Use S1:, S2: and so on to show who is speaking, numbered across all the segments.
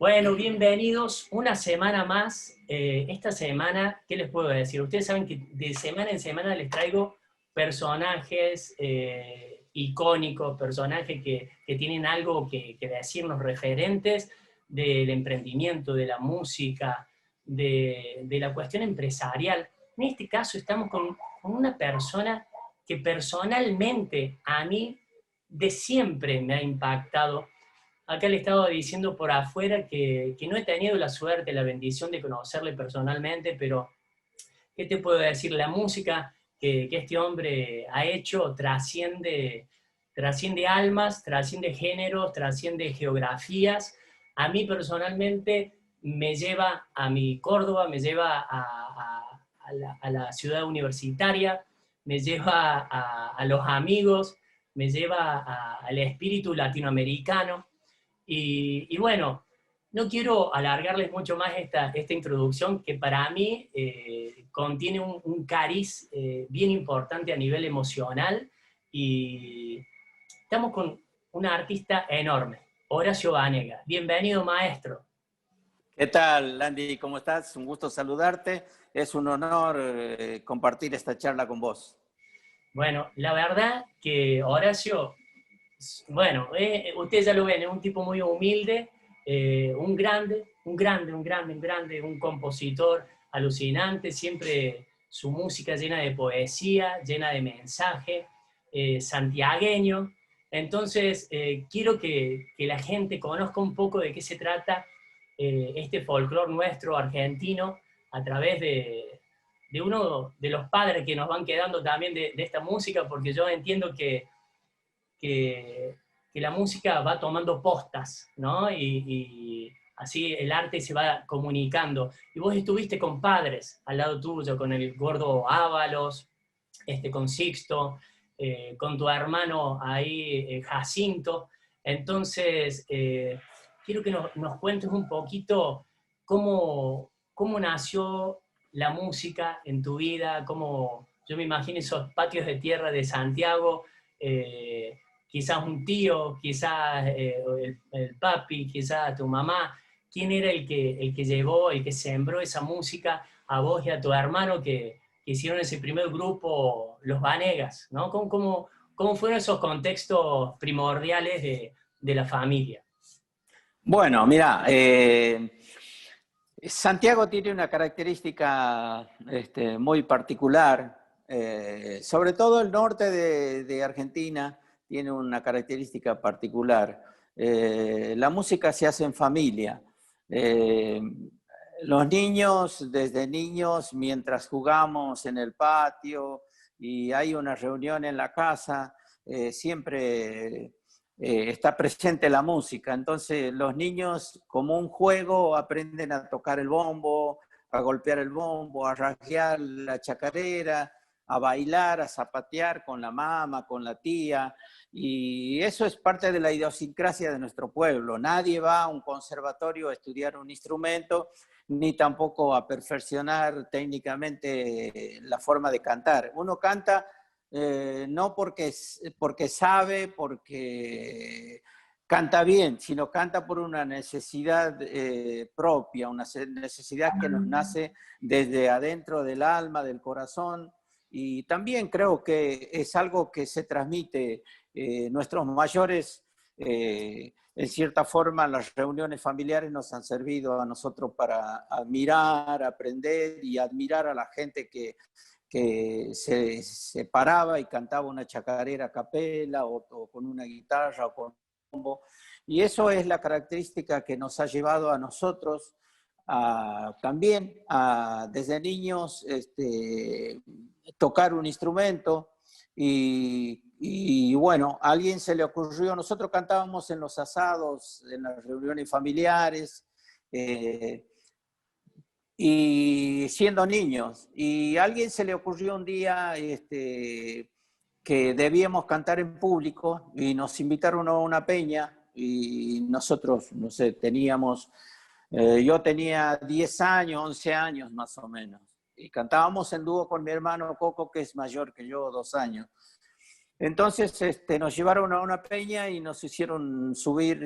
S1: Bueno, bienvenidos una semana más. Esta semana, ¿qué les puedo decir? Ustedes saben que de semana en semana les traigo personajes icónicos, personajes que tienen algo que decirnos, referentes del emprendimiento, de la música, de la cuestión empresarial. En este caso estamos con una persona que personalmente a mí de siempre me ha impactado. Acá le estaba diciendo por afuera que no he tenido la suerte, la bendición de conocerle personalmente, pero ¿qué te puedo decir? La música que este hombre ha hecho trasciende almas, trasciende géneros, trasciende geografías. A mí personalmente me lleva a mi Córdoba, me lleva a la ciudad universitaria, me lleva a los amigos, me lleva al espíritu latinoamericano. Y bueno, no quiero alargarles mucho más esta introducción que para mí contiene un cariz bien importante a nivel emocional y estamos con un artista enorme, Horacio Banega. Bienvenido, maestro.
S2: ¿Qué tal, Landy? ¿Cómo estás? Un gusto saludarte. Es un honor compartir esta charla con vos.
S1: Bueno, la verdad que Horacio, bueno, ustedes ya lo ven, es un tipo muy humilde, un compositor alucinante, siempre su música llena de poesía, llena de mensaje, santiagueño. Entonces, quiero que la gente conozca un poco de qué se trata este folclore nuestro argentino a través de uno de los padres que nos van quedando también de esta música, porque yo entiendo que, que la música va tomando postas, ¿no? Y así el arte se va comunicando. Y vos estuviste con padres al lado tuyo, con el gordo Ábalos, con Sixto, con tu hermano ahí, Jacinto. Entonces, quiero que nos cuentes un poquito cómo nació la música en tu vida, cómo, yo me imagino esos patios de tierra de Santiago, quizás un tío, quizás el papi, quizás tu mamá. ¿Quién era el que llevó, el que sembró esa música a vos y a tu hermano que hicieron ese primer grupo, los Vanegas, ¿no? ¿Cómo fueron esos contextos primordiales de la familia?
S2: Bueno, mira, Santiago tiene una característica muy particular. Sobre todo el norte de Argentina tiene una característica particular. La música se hace en familia. Eh, los niños, desde niños, mientras jugamos en el patio y hay una reunión en la casa, siempre está presente la música. Entonces los niños, como un juego, aprenden a tocar el bombo, a golpear el bombo, a rasguear la chacarera, a bailar, a zapatear con la mamá, con la tía. Y eso es parte de la idiosincrasia de nuestro pueblo. Nadie va a un conservatorio a estudiar un instrumento, ni tampoco a perfeccionar técnicamente la forma de cantar. Uno canta no porque sabe, porque canta bien, sino canta por una necesidad propia, una necesidad que nos nace desde adentro del alma, del corazón. Y también creo que es algo que se transmite. Nuestros mayores, en cierta forma, las reuniones familiares nos han servido a nosotros para admirar, aprender y admirar a la gente que se paraba y cantaba una chacarera a capela o con una guitarra o con un bombo. Y eso es la característica que nos ha llevado a nosotros también desde niños tocar un instrumento y bueno, a alguien se le ocurrió, nosotros cantábamos en los asados, en las reuniones familiares, y siendo niños. Y a alguien se le ocurrió un día que debíamos cantar en público y nos invitaron a una peña y nosotros, no sé, yo tenía 10 años, 11 años más o menos. Y cantábamos en dúo con mi hermano Coco, que es mayor que yo, 2 años. Entonces nos llevaron a una peña y nos hicieron subir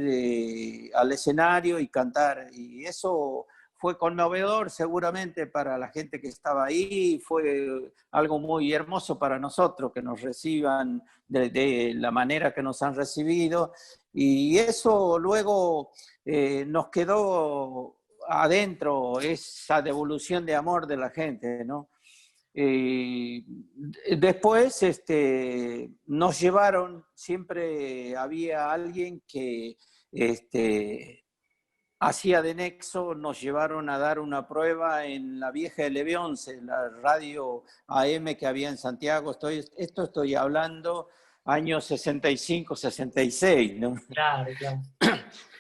S2: al escenario y cantar. Y eso fue conmovedor seguramente para la gente que estaba ahí. Fue algo muy hermoso para nosotros que nos reciban de la manera que nos han recibido. Y eso luego nos quedó adentro, esa devolución de amor de la gente, ¿no? Después nos llevaron, siempre había alguien que hacía de nexo, nos llevaron a dar una prueba en la vieja LB11, la radio AM que había en Santiago. Esto estoy hablando años 65, 66, ¿no?
S1: Claro, claro.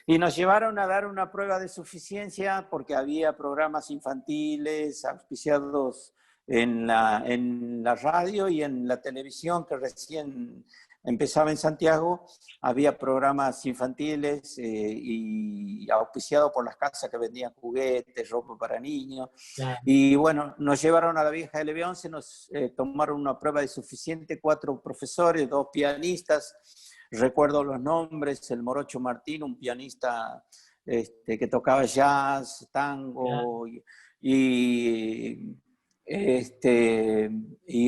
S2: Y nos llevaron a dar una prueba de suficiencia porque había programas infantiles auspiciados en la radio y en la televisión que recién empezaba en Santiago. Había programas infantiles y auspiciados por las casas que vendían juguetes, ropa para niños.
S1: Claro.
S2: Y bueno, nos llevaron a la vieja LB11, nos tomaron una prueba de suficiente, 4 profesores, 2 pianistas. Recuerdo los nombres: el Morocho Martín, un pianista que tocaba jazz, tango, y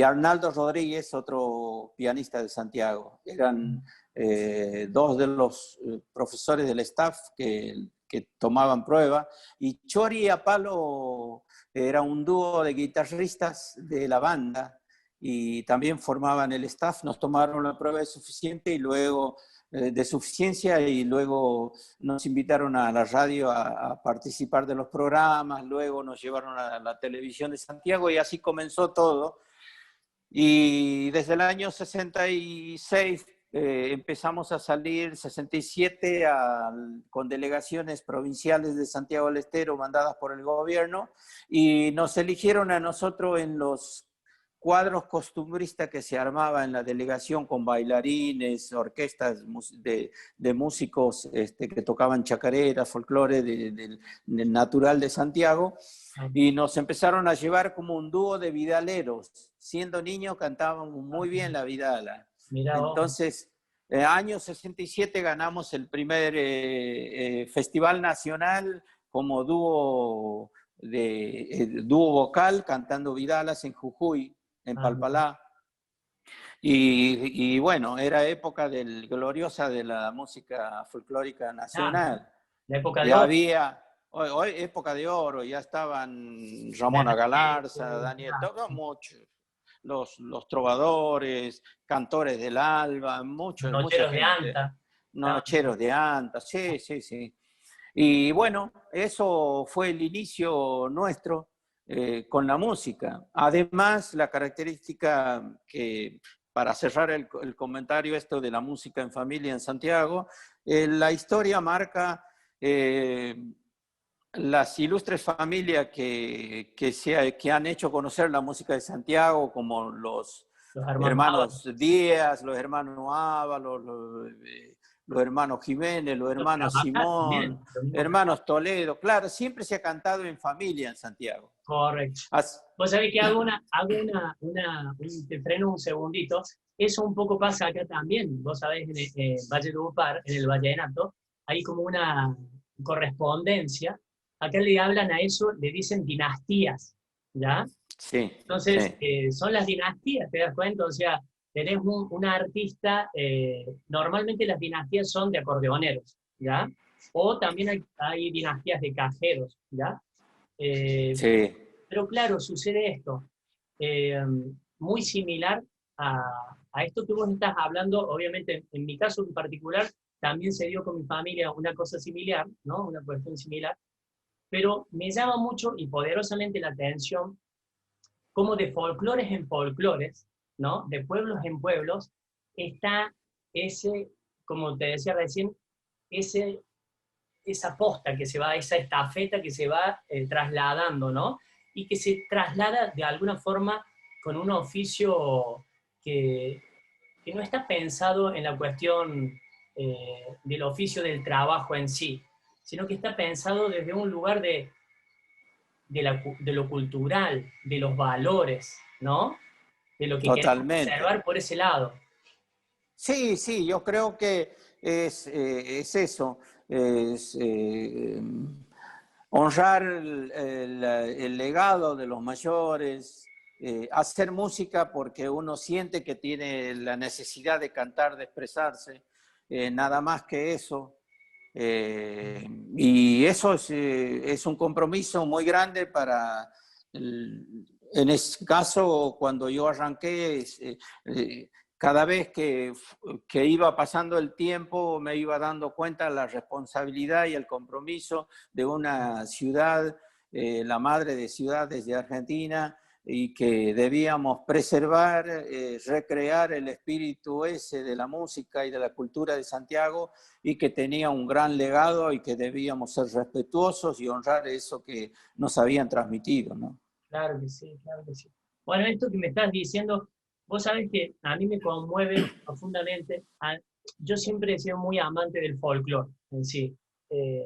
S2: Arnaldo Rodríguez, otro pianista de Santiago. Eran 2 de los profesores del staff que tomaban prueba. Y Chori y Apalo era un dúo de guitarristas de la banda, y también formaban el staff. Nos tomaron la prueba de suficiente y luego de suficiencia, y luego nos invitaron a la radio a participar de los programas. Luego nos llevaron a la televisión de Santiago y así comenzó todo. Y desde el año 66 empezamos a salir, 67, con delegaciones provinciales de Santiago del Estero mandadas por el gobierno, y nos eligieron a nosotros en los cuadros costumbristas que se armaba en la delegación, con bailarines, orquestas de músicos que tocaban chacareras, folclore del natural de Santiago, y nos empezaron a llevar como un dúo de vidaleros. Siendo niños cantábamos muy bien la vidala. Entonces, año 67 ganamos el primer Festival Nacional como dúo vocal, cantando vidalas en Jujuy, en Palpalá. Y bueno, era época gloriosa de la música folclórica nacional.
S1: La época de
S2: ya
S1: oro.
S2: había, hoy época de oro, ya estaban Ramona Galarza, Daniel, todos muchos, los trovadores, cantores del alba, mucha
S1: Nocheros de
S2: gente.
S1: Anta.
S2: Nocheros de Anta, sí, sí, sí. Y bueno, eso fue el inicio nuestro con la música. Además, la característica que, para cerrar el comentario esto de la música en familia en Santiago, la historia marca las ilustres familias que han hecho conocer la música de Santiago, como los hermanos Díaz, los hermanos Ábalos, los hermanos Jiménez, los hermanos Simón, hermanos Toledo. Claro, siempre se ha cantado en familia en Santiago.
S1: Correcto. Vos sabés que te freno un segundito. Eso un poco pasa acá también. Vos sabés, en Valledupar, en el vallenato, hay como una correspondencia. Acá le hablan a eso, le dicen dinastías, ¿ya?
S2: Sí.
S1: Entonces,
S2: sí.
S1: son las dinastías, ¿te das cuenta? O sea, tenés una artista, normalmente las dinastías son de acordeoneros, ¿ya? O también hay dinastías de cajeros, ¿ya?
S2: Sí.
S1: Pero claro, sucede esto, muy similar a esto que vos estás hablando. Obviamente, en mi caso en particular, también se dio con mi familia una cosa similar, ¿no? Una cuestión similar, pero me llama mucho y poderosamente la atención cómo de folclores en folclores, ¿no? De pueblos en pueblos, está ese, como te decía recién, esa posta que se va, esa estafeta que se va trasladando, ¿no? Y que se traslada de alguna forma con un oficio que no está pensado en la cuestión del oficio del trabajo en sí, sino que está pensado desde un lugar de lo cultural, de los valores, ¿no? De lo que queremos
S2: Totalmente.
S1: observar por ese lado.
S2: Sí, sí, yo creo que es eso, es honrar el legado de los mayores, hacer música porque uno siente que tiene la necesidad de cantar, de expresarse, nada más que eso. Y eso es un compromiso muy grande para, en ese caso, cuando yo arranqué, cada vez que iba pasando el tiempo me iba dando cuenta de la responsabilidad y el compromiso de una ciudad, la madre de ciudades de Argentina, y que debíamos preservar, recrear el espíritu ese de la música y de la cultura de Santiago, y que tenía un gran legado y que debíamos ser respetuosos y honrar eso que nos habían transmitido, ¿no?
S1: Claro que sí, claro que sí. Bueno, esto que me estás diciendo, vos sabés que a mí me conmueve profundamente. Yo siempre he sido muy amante del folclore en sí,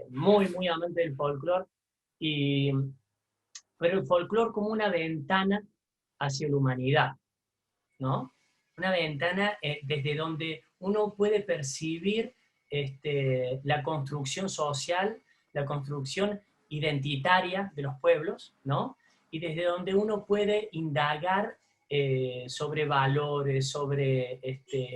S1: muy, muy amante del folclore, y, pero el folclore como una ventana hacia la humanidad, ¿no? Una ventana desde donde uno puede percibir la construcción social, la construcción identitaria de los pueblos, ¿no? Y desde donde uno puede indagar sobre valores, sobre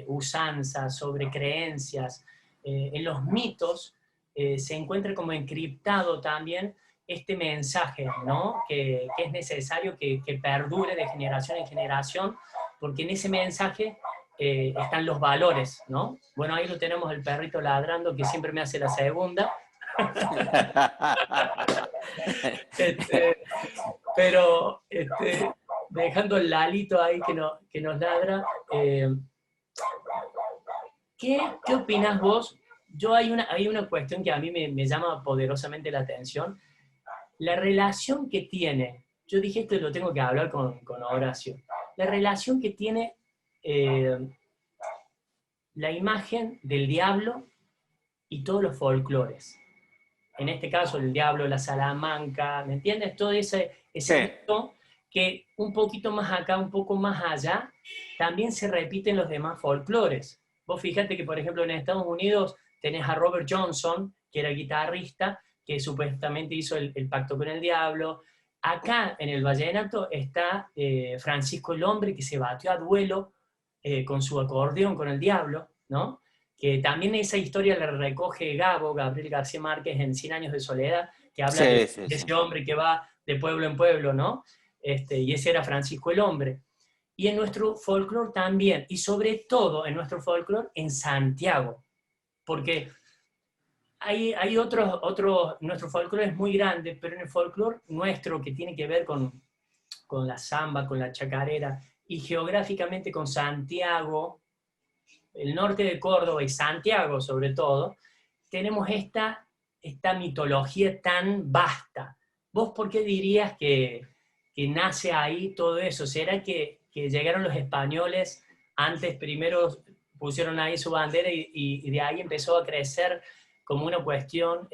S1: usanzas, sobre creencias. En los mitos se encuentra como encriptado también este mensaje, ¿no? Que es necesario que perdure de generación en generación, porque en ese mensaje están los valores, ¿no? Bueno, ahí lo tenemos el perrito ladrando que siempre me hace la segunda. este, pero dejando el Lalito ahí que nos ladra, ¿qué opinás vos? Hay una cuestión que a mí me llama poderosamente la atención, la relación que tiene, yo dije esto y lo tengo que hablar con Horacio, la relación que tiene eh, la imagen del diablo y todos los folclores. En este caso, el diablo, la Salamanca, ¿me entiendes? Todo ese
S2: Sí,
S1: mito que un poquito más acá, un poco más allá, también se repite en los demás folclores. Vos fíjate que, por ejemplo, en Estados Unidos tenés a Robert Johnson, que era guitarrista, que supuestamente hizo el pacto con el diablo. Acá, en el vallenato, está Francisco el Hombre, que se batió a duelo con su acordeón con el diablo, ¿no? Que también esa historia la recoge Gabriel García Márquez, en Cien años de soledad, que habla
S2: sí, sí,
S1: de
S2: sí.
S1: ese hombre que va de pueblo en pueblo, ¿no? Y ese era Francisco el Hombre. Y en nuestro folclore también, y sobre todo en nuestro folclore en Santiago, porque hay nuestro folclore es muy grande, pero en el folclore nuestro que tiene que ver con la samba, con la chacarera, y geográficamente con Santiago, el norte de Córdoba y Santiago sobre todo, tenemos esta mitología tan vasta. ¿Vos por qué dirías que nace ahí todo eso? ¿Será que llegaron los españoles antes, primero pusieron ahí su bandera y de ahí empezó a crecer como una cuestión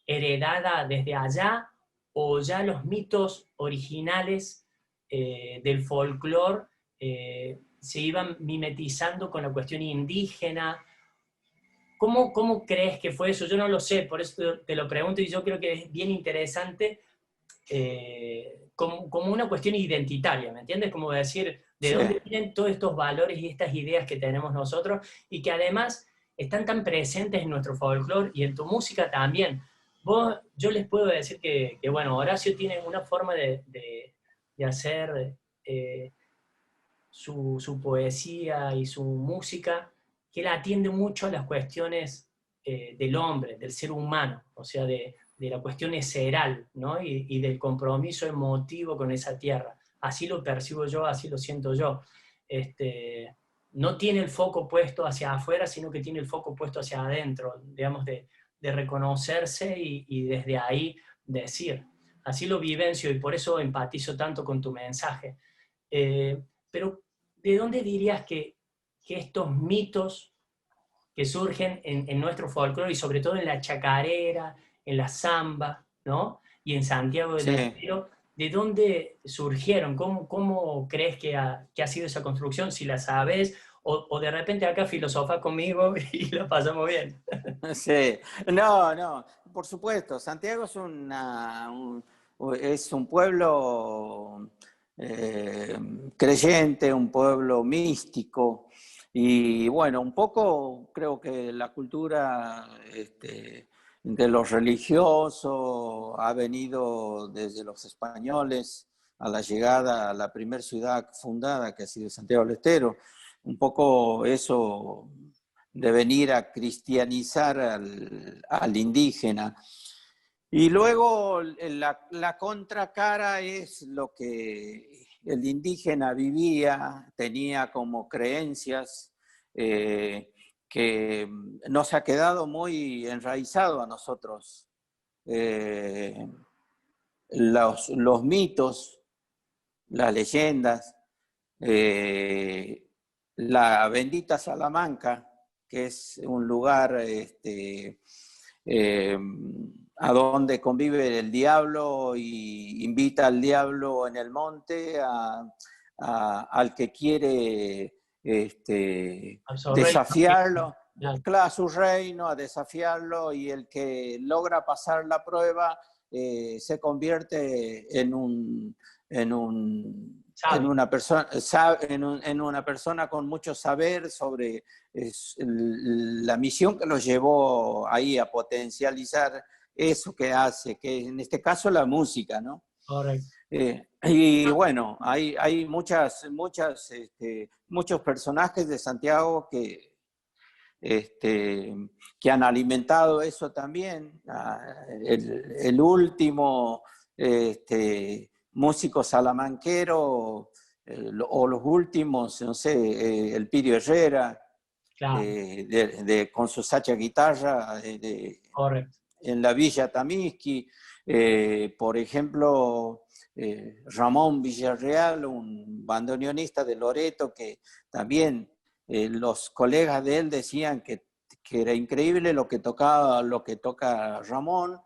S1: heredada desde allá? ¿O ya los mitos originales del folclore se iban mimetizando con la cuestión indígena? ¿Cómo crees que fue eso? Yo no lo sé, por eso te lo pregunto, y yo creo que es bien interesante como una cuestión identitaria, ¿me entiendes? Como decir, ¿de
S2: Sí.
S1: dónde vienen todos estos valores y estas ideas que tenemos nosotros y que además están tan presentes en nuestro folclore y en tu música también? Yo les puedo decir que bueno, Horacio tiene una forma de hacer su poesía y su música, que él atiende mucho a las cuestiones del hombre, del ser humano, o sea, de la cuestión eseral, ¿no? Y del compromiso emotivo con esa tierra. Así lo percibo yo, así lo siento yo. No tiene el foco puesto hacia afuera, sino que tiene el foco puesto hacia adentro, digamos, de reconocerse y desde ahí decir. Así lo vivencio y por eso empatizo tanto con tu mensaje. Pero, ¿de dónde dirías que estos mitos que surgen en nuestro folclore y sobre todo en la chacarera, en la samba, ¿no? Y en Santiago del
S2: Sí.
S1: Estero, ¿de dónde surgieron? ¿Cómo crees que ha sido esa construcción? Si la sabes o de repente acá filosofas conmigo y lo pasamos bien.
S2: Sí, no, no, por supuesto. Santiago es un pueblo creyente, un pueblo místico. Y bueno, un poco creo que la cultura de los religiosos ha venido desde los españoles a la llegada a la primera ciudad fundada, que ha sido Santiago del Estero. Un poco eso de venir a cristianizar al indígena. Y luego la contracara es lo que el indígena vivía, tenía como creencias, que nos ha quedado muy enraizado a nosotros. Eh, los mitos, las leyendas, la bendita Salamanca, que es un lugar eh, a donde convive el diablo y invita al diablo en el monte al que quiere
S1: Absorber.
S2: desafiarlo,
S1: Claro.
S2: claro, a su reino, a desafiarlo, y el que logra pasar la prueba se convierte en
S1: Sabe.
S2: una persona, en una persona con mucho saber sobre la misión que los llevó ahí a potencializar eso que hace, que en este caso la música, ¿no?
S1: Correcto.
S2: Y bueno, hay muchos personajes de Santiago que han alimentado eso también. El último músico salamanquero, o los últimos, no sé, el Pirio Herrera,
S1: Claro.
S2: con su sacha guitarra,
S1: Correcto.
S2: en la Villa Tamisqui, por ejemplo, Ramón Villarreal, un bandoneonista de Loreto, que también los colegas de él decían que era increíble lo que toca Ramón,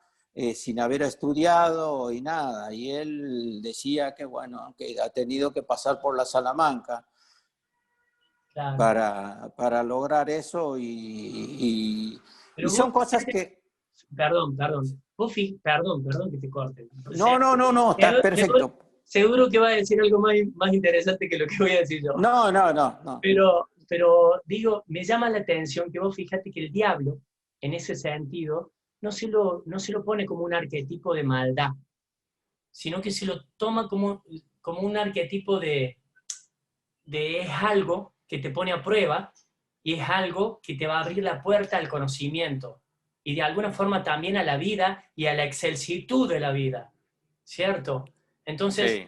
S2: sin haber estudiado y nada. Y él decía que, bueno, que ha tenido que pasar por la Salamanca
S1: Claro.
S2: para lograr eso, y
S1: Pero vos,
S2: son cosas que...
S1: perdón. Perdón que te corte.
S2: No, no, no, no, está perfecto.
S1: Seguro que va a decir algo más interesante que lo que voy a decir yo.
S2: No, no, no, no.
S1: Pero digo, me llama la atención que vos fíjate que el diablo, en ese sentido, no se lo pone como un arquetipo de maldad, sino que se lo toma como un arquetipo de es algo que te pone a prueba y es algo que te va a abrir la puerta al conocimiento y de alguna forma también a la vida y a la excelsitud de la vida, ¿cierto? Entonces,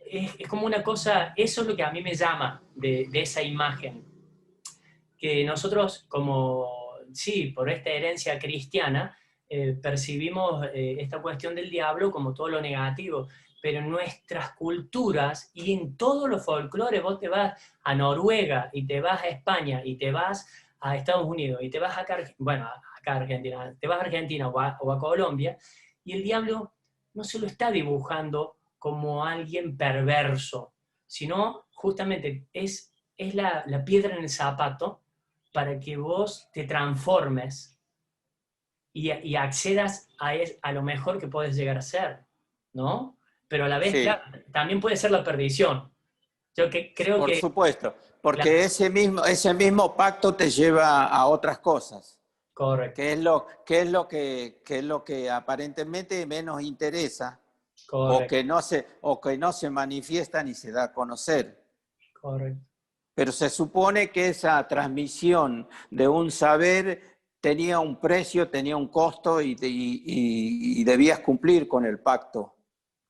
S2: Sí,
S1: es como una cosa, eso es lo que a mí me llama de esa imagen, que nosotros como, sí, por esta herencia cristiana, percibimos esta cuestión del diablo como todo lo negativo, pero en nuestras culturas y en todos los folclores, vos te vas a Noruega y te vas a España y te vas a Estados Unidos y te vas acá, bueno, acá a Argentina, te vas a Argentina o a Colombia, y el diablo no se lo está dibujando como alguien perverso, sino justamente es la piedra en el zapato para que vos te transformes y accedas a lo mejor que puedes llegar a ser, ¿no? Pero a la vez, claro,
S2: sí,
S1: también puede ser la perdición. Yo creo
S2: por
S1: que,
S2: supuesto, porque
S1: claro,
S2: ese mismo pacto te lleva a otras cosas,
S1: correcto,
S2: que es lo que aparentemente menos interesa,
S1: correcto,
S2: o que no se manifiesta ni se da a conocer.
S1: correcto.
S2: Pero se supone que esa transmisión de un saber tenía un precio, tenía un costo, y debías cumplir con el pacto.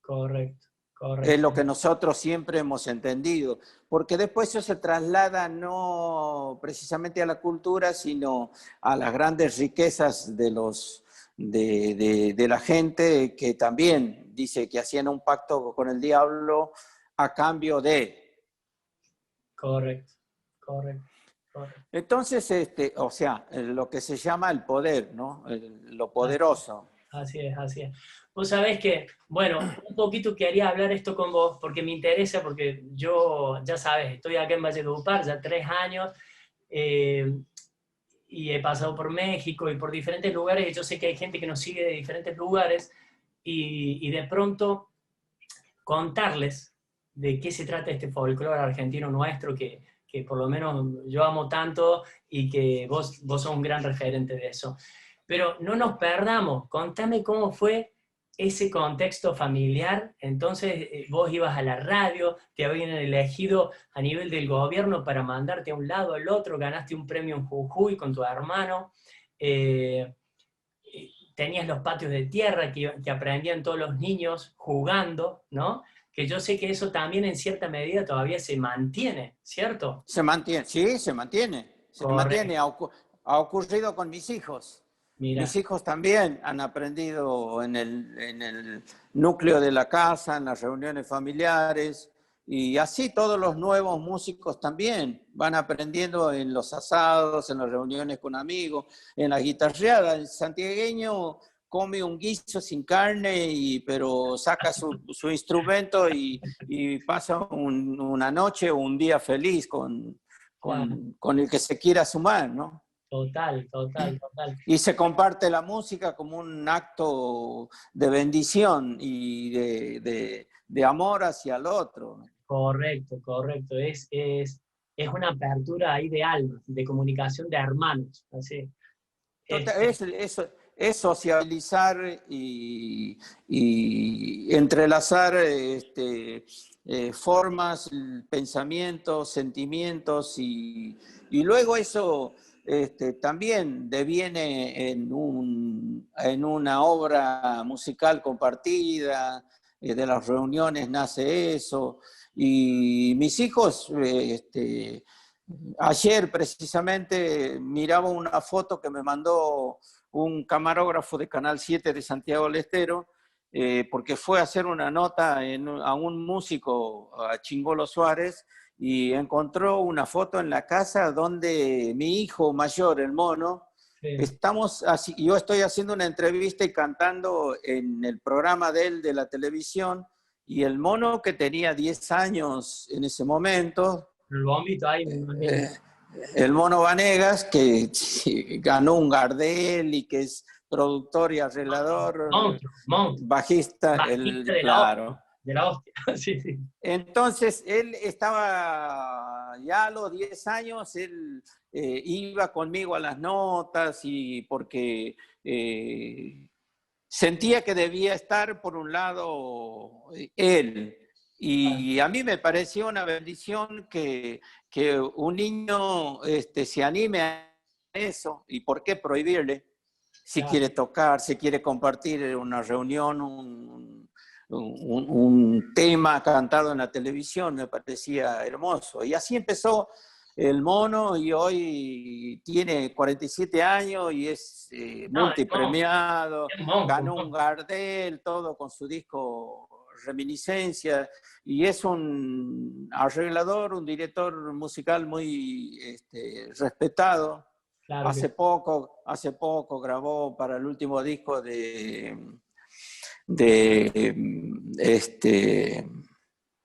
S1: Correcto,
S2: Es
S1: correcto.
S2: lo que nosotros siempre hemos entendido, porque después eso se traslada no precisamente a la cultura, sino a las grandes riquezas de la gente, que también dice que hacían un pacto con el diablo a cambio de...
S1: Correcto, correcto, correcto.
S2: Entonces, o sea, lo que se llama el poder, ¿no? Lo
S1: Así,
S2: poderoso.
S1: así es, así es. Vos sabés que, bueno, un poquito quería hablar esto con vos, porque me interesa, porque yo, ya sabes, estoy acá en Valledupar ya 3 años, eh, y he pasado por México y por diferentes lugares, y yo sé que hay gente que nos sigue de diferentes lugares, y de pronto contarles de qué se trata este folclore argentino nuestro, que por lo menos yo amo tanto, y que vos sos un gran referente de eso. Pero no nos perdamos, contame cómo fue ese contexto familiar. Entonces vos ibas a la radio, te habían elegido a nivel del gobierno para mandarte a un lado al otro, ganaste un premio en Jujuy con tu hermano, eh, tenías los patios de tierra que aprendían todos los niños jugando, ¿no? Que yo sé que eso también en cierta medida todavía se mantiene, ¿cierto?
S2: Se mantiene, sí, se mantiene, se mantiene.
S1: Correcto.
S2: Ha ocurrido con mis hijos. Mis
S1: Mira,
S2: hijos también han aprendido en el núcleo de la casa, en las reuniones familiares, y así todos los nuevos músicos también van aprendiendo en los asados, en las reuniones con amigos, en la guitarreada. El santiagueño come un guiso sin carne, pero saca su instrumento y pasa una noche o un día feliz
S1: claro,
S2: con el que se quiera sumar, ¿no?
S1: total, total, total.
S2: Y se comparte la música como un acto de bendición y de amor hacia el otro.
S1: Correcto, correcto. Es una apertura ahí de alma, de comunicación de hermanos, así.
S2: Total,
S1: Este,
S2: es sociabilizar y entrelazar formas, pensamientos, sentimientos y luego eso también deviene en una obra musical compartida, de las reuniones nace eso. Y mis hijos, ayer precisamente miraba una foto que me mandó un camarógrafo de Canal 7 de Santiago del Estero, porque fue a hacer una nota a un músico, a Chingolo Suárez, y encontró una foto en la casa donde mi hijo mayor, el mono,
S1: sí.
S2: yo estoy haciendo una entrevista y cantando en el programa de él de la televisión, y el mono que tenía 10 años en ese momento,
S1: El bombito ahí, me imagino.
S2: eh, el Mono Vanegas, que ganó un Gardel y que es productor y arreglador,
S1: Monstruo, monstruo.
S2: bajista,
S1: Bajista de la hostia.
S2: claro.
S1: De la hostia. Sí, sí.
S2: Entonces, él estaba ya a los 10 años, él iba conmigo a las notas y porque sentía que debía estar por un lado él. Y a mí me pareció una bendición que un niño se anime a eso. ¿Y por qué prohibirle? Si
S1: Claro,
S2: quiere tocar, si quiere compartir una reunión, un tema cantado en la televisión, me parecía hermoso. Y así empezó el mono y hoy tiene 47 años y es
S1: no, es monstruo,
S2: multipremiado,
S1: es monstruo,
S2: ganó un
S1: monstruo.
S2: Gardel, todo con su disco Reminiscencia, y es un arreglador, un director musical muy respetado.
S1: Claro que
S2: Hace poco grabó para el último disco de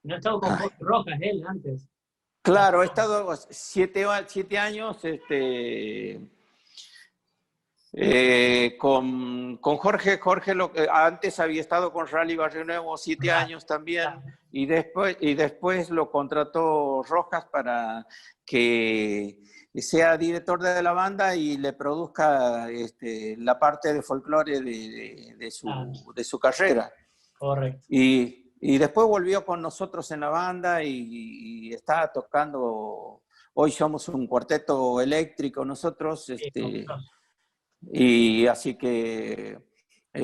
S1: no he estado con
S2: ay,
S1: Jorge Rojas él antes. No,
S2: claro, he estado 7 años con Jorge. Jorge antes había estado con Rally Barrio Nuevo 7 años también,
S1: claro,
S2: y después lo contrató Rojas para que sea director de la banda y le produzca la parte de folclore
S1: claro,
S2: de su carrera.
S1: correcto.
S2: Y después volvió con nosotros en la banda y está tocando. Hoy somos un cuarteto eléctrico nosotros,
S1: Sí, fabuloso.
S2: y así que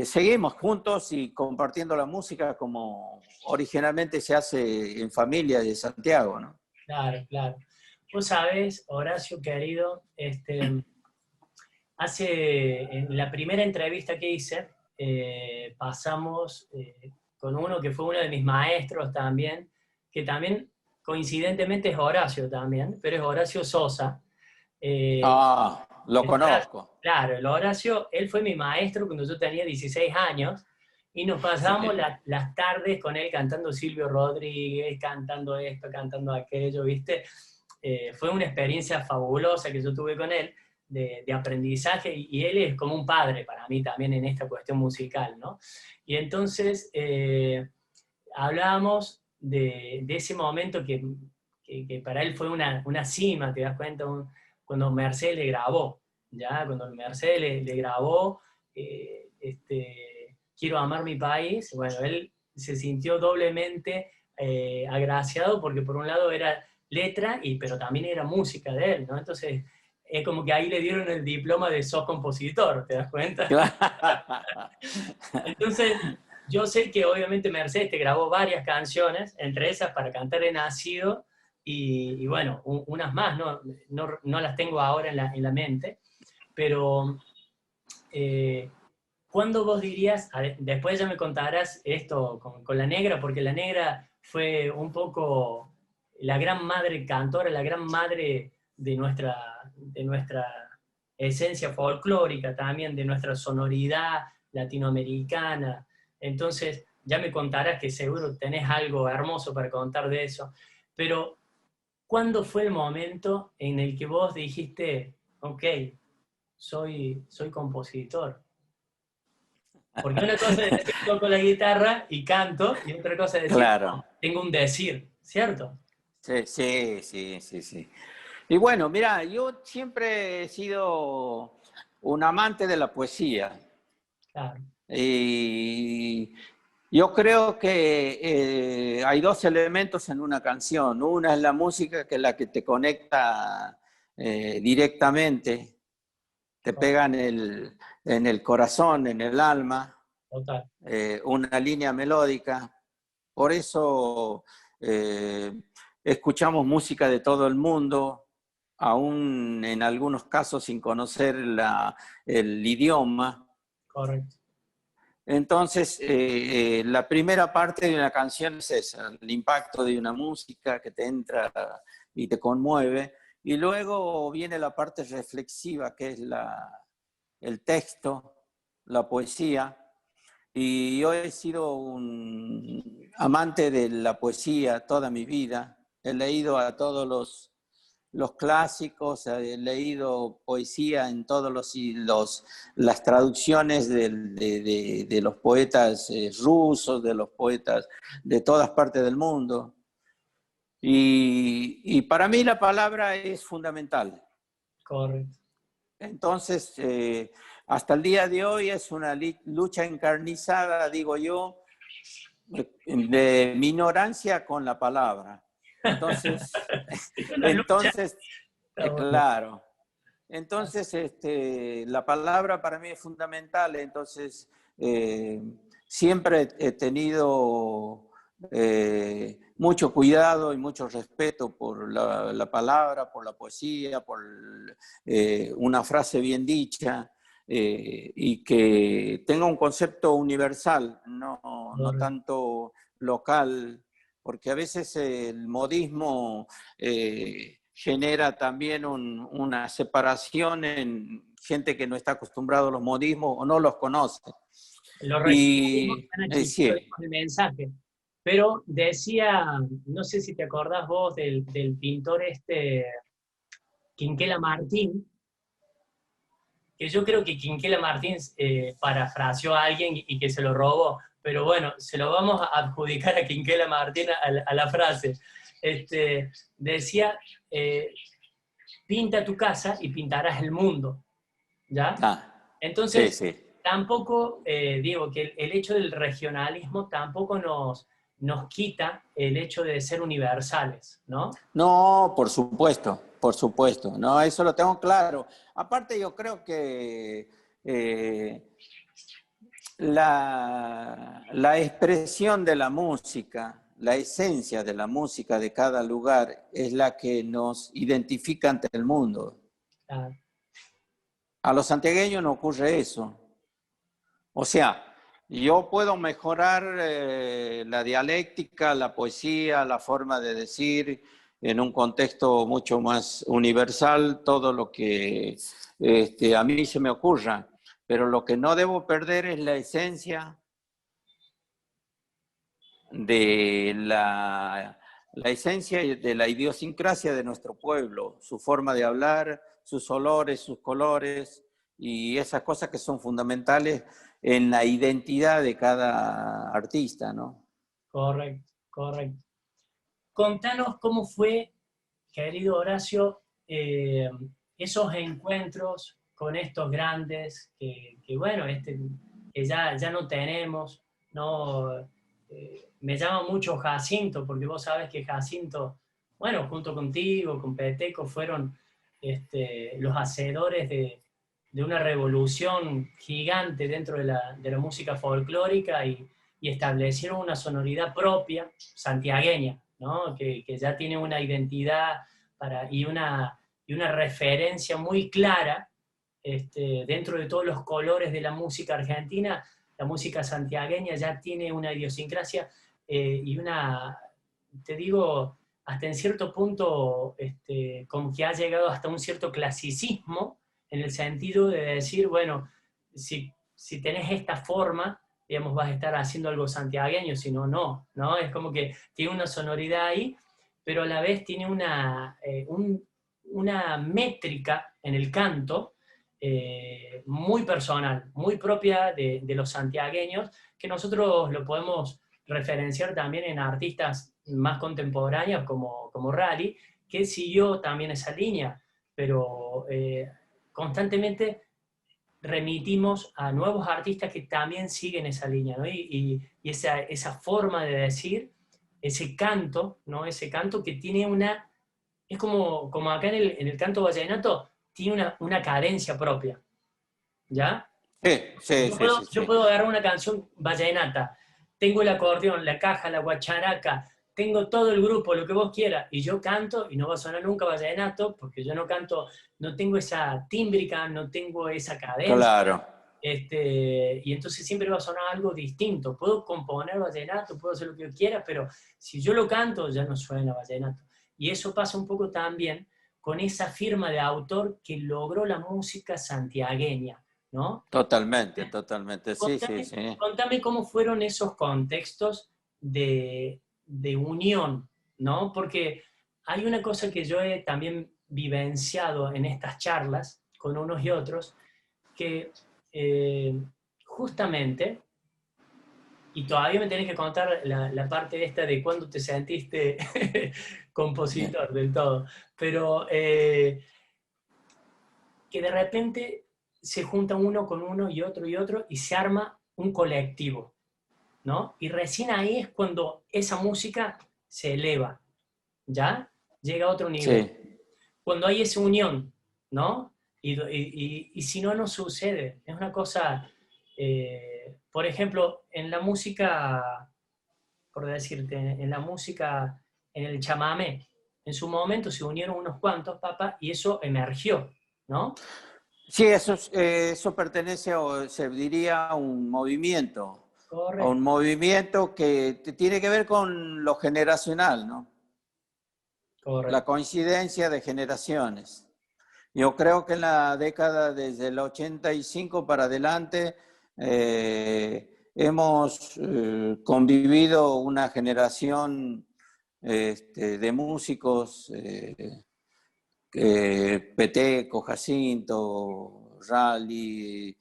S2: seguimos juntos y compartiendo la música como originalmente se hace en familia de Santiago, ¿no?
S1: Claro, claro. Vos sabés, Horacio querido, en la primera entrevista que hice, pasamos con uno que fue uno de mis maestros también, que también coincidentemente es Horacio también, pero es Horacio Sosa. Eh,
S2: Ah, Lo conozco.
S1: Claro, el Horacio, él fue mi maestro cuando yo tenía 16 años y nos pasábamos
S2: Sí.
S1: las tardes con él cantando Silvio Rodríguez, cantando esto, cantando aquello, ¿viste? Fue una experiencia fabulosa que yo tuve con él de aprendizaje y él es como un padre para mí también en esta cuestión musical, ¿no? Y entonces hablábamos de ese momento que para él fue una cima, ¿te das cuenta? Cuando Mercedes le grabó, ¿ya? Cuando Mercedes le grabó Quiero amar mi país, bueno, él se sintió doblemente agraciado porque por un lado era letra, pero también era música de él, ¿no? Entonces, es como que ahí le dieron el diploma de sos compositor, ¿te das cuenta?
S2: Claro.
S1: Entonces, yo sé que obviamente Mercedes te grabó varias canciones, entre esas para cantar He Nacido, y bueno, unas más, no las tengo ahora en la mente, pero ¿cuándo vos dirías, después ya me contarás esto con la negra, porque la negra fue un poco la gran madre cantora, la gran madre de nuestra esencia folclórica también, de nuestra sonoridad latinoamericana? Entonces, ya me contarás que seguro tenés algo hermoso para contar de eso, pero ¿cuándo fue el momento en el que vos dijiste, ok, soy compositor? Porque una cosa es decir, toco la guitarra y canto, y otra cosa es decir,
S2: Claro.
S1: no, tengo un decir, ¿cierto?
S2: Sí, sí, sí, sí, sí. Y bueno, mira, yo siempre he sido un amante de la poesía.
S1: Claro,
S2: Y yo creo que hay dos elementos en una canción. Una es la música, que es la que te conecta directamente, te pega en el corazón, en el alma,
S1: total.
S2: una línea melódica. Por eso escuchamos música de todo el mundo, aún en algunos casos sin conocer el idioma.
S1: Correcto.
S2: Entonces, la primera parte de una canción es esa, el impacto de una música que te entra y te conmueve. Y luego viene la parte reflexiva, que es el texto, la poesía. Y yo he sido un amante de la poesía toda mi vida. He leído a todos los clásicos, he leído poesía en todos las traducciones de los poetas rusos, de los poetas de todas partes del mundo. Y para mí la palabra es fundamental.
S1: Correcto.
S2: Entonces, hasta el día de hoy es una lucha encarnizada, digo yo, de mi ignorancia con la palabra. Entonces,
S1: Una lucha.
S2: entonces
S1: Está bueno.
S2: claro. Entonces, la palabra para mí es fundamental. Entonces, siempre he tenido mucho cuidado y mucho respeto por la palabra, por la poesía, por una frase bien dicha, y que tenga un concepto universal, no
S1: Correcto.
S2: tanto local, porque a veces el modismo genera también una separación en gente que no está acostumbrado a los modismos o no los conoce.
S1: Los regionalismos
S2: Y
S1: están achicando
S2: sí,
S1: el mensaje. Pero decía, no sé si te acordás vos del pintor Quinquela Martín, que yo creo que Quinquela Martín parafraseó a alguien y que se lo robó, pero bueno, se lo vamos a adjudicar a Quinquela Martín a la frase. Decía, pinta tu casa y pintarás el mundo, ¿ya?
S2: sí,
S1: Entonces,
S2: sí.
S1: tampoco, digo, que el hecho del regionalismo tampoco nos quita el hecho de ser universales, ¿no?
S2: No, por supuesto, no, eso lo tengo claro. Aparte, yo creo que la expresión de la música, la esencia de la música de cada lugar es la que nos identifica ante el mundo.
S1: Claro,
S2: A los santiagueños no ocurre eso. O sea, yo puedo mejorar la dialéctica, la poesía, la forma de decir en un contexto mucho más universal todo lo que a mí se me ocurra, pero lo que no debo perder es la esencia de la esencia de la idiosincrasia de nuestro pueblo, su forma de hablar, sus olores, sus colores y esas cosas que son fundamentales en la identidad de cada artista, ¿no?
S1: Correcto, correcto. Contanos cómo fue, querido Horacio, esos encuentros con estos grandes que bueno, que ya no tenemos, ¿no? Me llama mucho Jacinto, porque vos sabés que Jacinto, bueno, junto contigo, con Peteco, fueron los hacedores de una revolución gigante dentro de la música folclórica y establecieron una sonoridad propia, santiagueña, ¿no? Que ya tiene una identidad y una referencia muy clara dentro de todos los colores de la música argentina. La música santiagueña ya tiene una idiosincrasia y te digo, hasta en cierto punto, como que ha llegado hasta un cierto clasicismo, en el sentido de decir, bueno, si tenés esta forma, digamos, vas a estar haciendo algo santiagueño, si no, no. Es como que tiene una sonoridad ahí, pero a la vez tiene una métrica en el canto muy personal, muy propia de los santiagueños, que nosotros lo podemos referenciar también en artistas más contemporáneos como Rally, que siguió también esa línea, pero constantemente remitimos a nuevos artistas que también siguen esa línea, ¿no? Y esa forma de decir, ese canto, ¿no? Ese canto que tiene es como acá en el canto vallenato, tiene una cadencia propia, ¿ya?
S2: Sí, sí, sí, sí,
S1: Yo
S2: sí.
S1: puedo agarrar una canción vallenata, tengo el acordeón, la caja, la guacharaca, tengo todo el grupo, lo que vos quieras, y yo canto y no va a sonar nunca vallenato, porque yo no canto, no tengo esa tímbrica, no tengo esa cadencia,
S2: Claro.
S1: y entonces siempre va a sonar algo distinto. Puedo componer vallenato, puedo hacer lo que yo quiera, pero si yo lo canto ya no suena vallenato. Y eso pasa un poco también con esa firma de autor que logró la música santiagueña, ¿no?
S2: Totalmente, totalmente. Sí, sí,
S1: Contame,
S2: sí.
S1: contame cómo fueron esos contextos de unión, ¿no? Porque hay una cosa que yo he también vivenciado en estas charlas con unos y otros, que justamente, y todavía me tenés que contar la parte esta de cuándo te sentiste compositor del todo, pero que de repente se junta uno con uno y otro y se arma un colectivo, ¿no? Y recién ahí es cuando esa música se eleva, ¿ya? Llega a otro nivel.
S2: Sí.
S1: Cuando hay esa unión, ¿no? Y si no, no sucede. Es una cosa, por ejemplo, en la música, por decirte, en la música, en el chamamé, en su momento se unieron unos cuantos, papá, y eso emergió, ¿no?
S2: Sí, eso pertenece, o se diría, a un
S1: Correcto,
S2: movimiento que tiene que ver con lo generacional, ¿no? La
S1: correcto.
S2: coincidencia de generaciones. Yo creo que en la década desde el 85 para adelante hemos convivido una generación de músicos, Peteco, Jacinto, Rally,